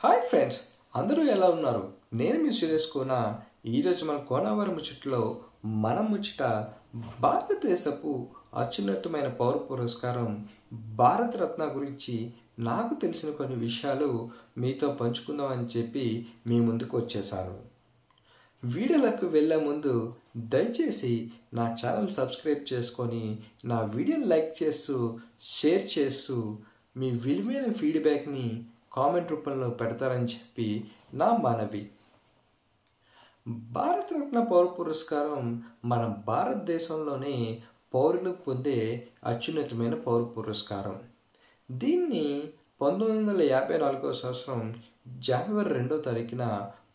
Hi friends, అందరూ ఎలా ఉన్నారు? నేను మీ సురేష్ కోనా. ఈరోజు మన కోనావరం ముచ్చట్లో మన ముచ్చట భారతదేశపు అత్యున్నతమైన పౌర పురస్కారం భారతరత్న గురించి నాకు తెలిసిన కొన్ని విషయాలు మీతో పంచుకుందామని చెప్పి మీ ముందుకు వచ్చేసాను. వీడియోలకు వెళ్ళే ముందు దయచేసి నా ఛానల్ సబ్స్క్రైబ్ చేసుకొని నా వీడియోని లైక్ చేస్తూ షేర్ చేస్తూ మీ విలువైన ఫీడ్బ్యాక్ని కామెంట్ రూపంలో పెడతారని చెప్పి నా మనవి. భారతరత్న పౌర పురస్కారం మన భారతదేశంలోనే పౌరులకు పొందే అత్యున్నతమైన పౌర పురస్కారం. దీన్ని 1954 సంవత్సరం జనవరి 2వ తారీఖున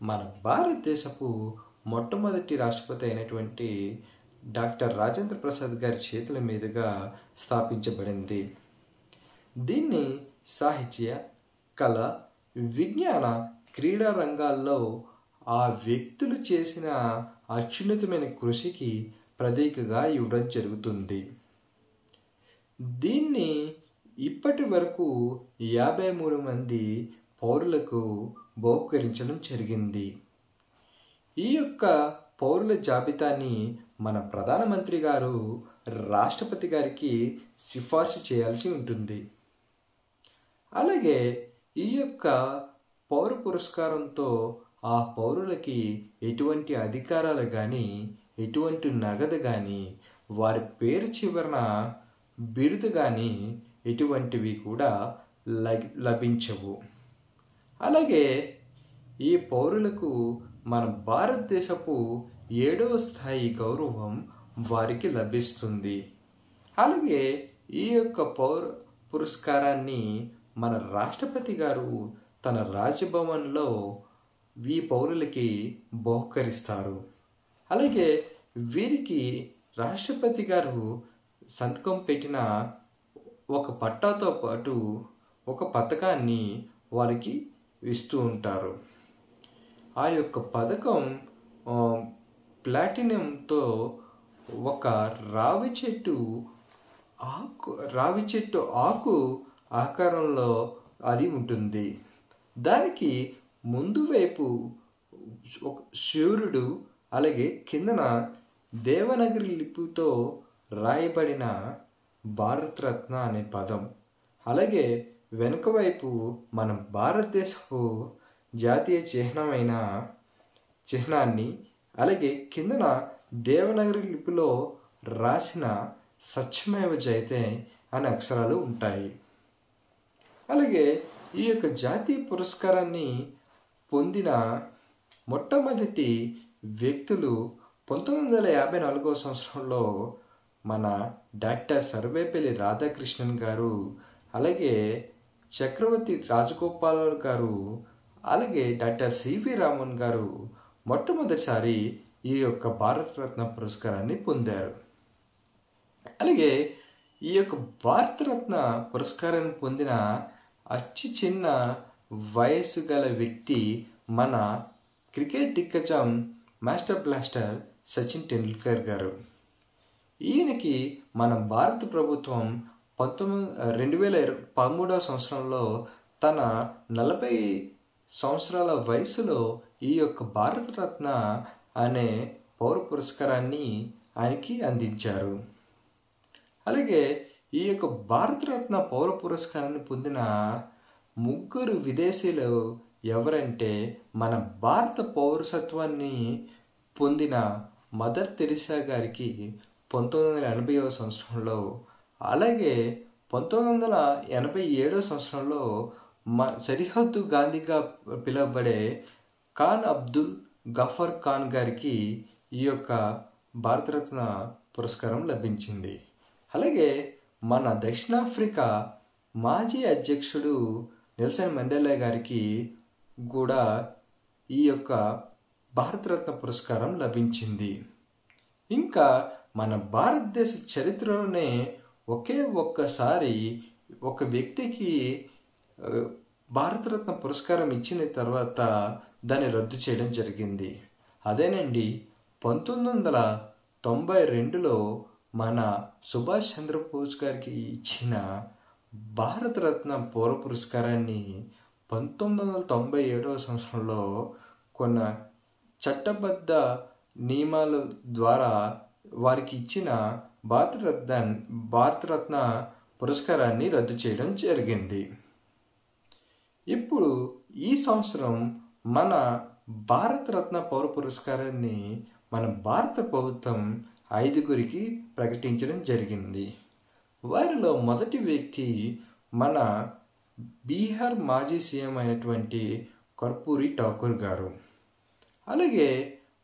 మన భారతదేశపు మొట్టమొదటి రాష్ట్రపతి అయినటువంటి డాక్టర్ రాజేంద్ర ప్రసాద్ గారి చేతుల మీదుగా స్థాపించబడింది. దీన్ని సాహిత్య, కళ, విజ్ఞాన, క్రీడా రంగాల్లో ఆ వ్యక్తులు చేసిన అత్యున్నతమైన కృషికి ప్రతీకగా ఇవ్వడం జరుగుతుంది. దీన్ని ఇప్పటి వరకు 53 మంది పౌరులకు బహుకరించడం జరిగింది. ఈ యొక్క పౌరుల జాబితాని మన ప్రధానమంత్రి గారు రాష్ట్రపతి గారికి సిఫార్సు చేయాల్సి ఉంటుంది. అలాగే ఈ యొక్క పౌర పురస్కారంతో ఆ పౌరులకి ఎటువంటి అధికారాలు కానీ, ఎటువంటి నగదు కానీ, వారి పేరు చివరన బిరుదు కానీ ఎటువంటివి కూడా లభించవు. అలాగే ఈ పౌరులకు మన భారతదేశపు 7వ స్థాయి గౌరవం వారికి లభిస్తుంది. అలాగే ఈ యొక్క పౌర పురస్కారాన్ని మన రాష్ట్రపతి గారు తన రాజభవన్లో ఈ పౌరులకి బహుకరిస్తారు. అలాగే వీరికి రాష్ట్రపతి గారు సంతకం పెట్టిన ఒక పట్టాతో పాటు ఒక పథకాన్ని వారికి ఇస్తూ ఉంటారు. ఆ యొక్క పథకం ప్లాటినంతో ఒక రావి చెట్టు ఆకు ఆకారంలో అది ఉంటుంది. దానికి ముందు వైపు ఒక సూర్యుడు, అలాగే కిందన దేవనాగరి లిపితో రాయబడిన భారతరత్న అనే పదం, అలాగే వెనుక వైపు మన భారతదేశపు జాతీయ చిహ్నమైన చిహ్నాన్ని, అలాగే కిందన దేవనాగరి లిపిలో రాసిన సత్యమేవ జయతే అనే అక్షరాలు ఉంటాయి. అలాగే ఈ యొక్క జాతీయ పురస్కారాన్ని పొందిన మొట్టమొదటి వ్యక్తులు 1954 సంవత్సరంలో మన డాక్టర్ సర్వేపల్లి రాధాకృష్ణన్ గారు, అలాగే చక్రవర్తి రాజగోపాల్ గారు, అలాగే డాక్టర్ సివి రామన్ గారు మొట్టమొదటిసారి ఈ యొక్క భారతరత్న పురస్కారాన్ని పొందారు. అలాగే ఈ యొక్క భారతరత్న పురస్కారాన్ని పొందిన అతి చిన్న వయసు గల వ్యక్తి మన క్రికెట్ దిగ్గజం మాస్టర్ బ్లాస్టర్ సచిన్ టెండూల్కర్ గారు. ఈయనకి మన భారత ప్రభుత్వం 2013 సంవత్సరంలో తన 40 సంవత్సరాల వయసులో ఈ యొక్క భారతరత్న అనే పౌర పురస్కారాన్ని ఆయనకి అందించారు. అలాగే ఈ యొక్క భారతరత్న పౌర పురస్కారాన్ని పొందిన ముగ్గురు విదేశీయులు ఎవరంటే మన భారత పౌరసత్వాన్ని పొందిన మదర్ తెరిసా గారికి 1980వ సంవత్సరంలో, అలాగే 1987వ సంవత్సరంలో సరిహద్దు గాంధీగా పిలువబడే ఖాన్ అబ్దుల్ గఫర్ ఖాన్ గారికి ఈ యొక్క భారతరత్న పురస్కారం లభించింది. అలాగే మన దక్షిణాఫ్రికా మాజీ అధ్యక్షుడు నెల్సన్ మండేలా గారికి కూడా ఈ యొక్క భారతరత్న పురస్కారం లభించింది. ఇంకా మన భారతదేశ చరిత్రలోనే ఒకే ఒక్కసారి ఒక వ్యక్తికి భారతరత్న పురస్కారం ఇచ్చిన తర్వాత దాన్ని రద్దు చేయడం జరిగింది. అదేనండి 1992లో మన సుభాష్ చంద్రబోస్ గారికి ఇచ్చిన భారతరత్న పౌర పురస్కారాన్ని 1997వ సంవత్సరంలో కొన్న చట్టబద్ధ నియమాల ద్వారా వారికి ఇచ్చిన భారతరత్న పురస్కారాన్ని రద్దు చేయడం జరిగింది. ఇప్పుడు ఈ సంవత్సరం మన భారతరత్న పౌర పురస్కారాన్ని మన భారత ప్రభుత్వం 5గురికి ప్రకటించడం జరిగింది. వారిలో మొదటి వ్యక్తి మన బీహార్ మాజీ సీఎం అయినటువంటి కర్పూరి ఠాకూర్ గారు. అలాగే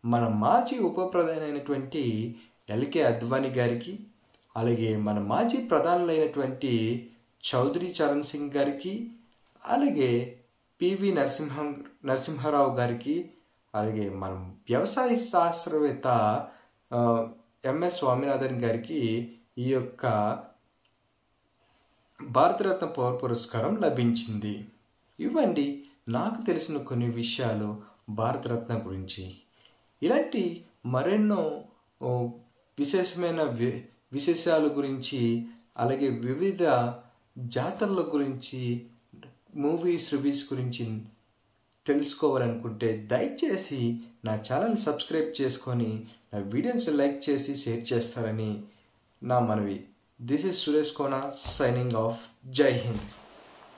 మన మాజీ ఉప ప్రధాని అయినటువంటి ఎల్కే అద్వానీ గారికి, అలాగే మన మాజీ ప్రధానులైనటువంటి చౌదరి చరణ్ సింగ్ గారికి, అలాగే పివి నరసింహారావు గారికి, అలాగే మన వ్యవసాయ శాస్త్రవేత్త ఎంఎస్ స్వామినాథన్ గారికి ఈ యొక్క భారతరత్న పౌర పురస్కారం లభించింది. ఇవ్వండి నాకు తెలిసిన కొన్ని విషయాలు భారతరత్న గురించి. ఇలాంటి మరెన్నో విశేషాల గురించి, అలాగే వివిధ జాతరల గురించి, మూవీస్ రివ్యూస్ గురించి తెలుసుకోవాలనుకుంటే దయచేసి నా ఛానల్ సబ్స్క్రైబ్ చేసుకొని నా వీడియోస్ లైక్ చేసి షేర్ చేస్తారని నా మనవి. This is Suresh Kona signing off. జై హింద్.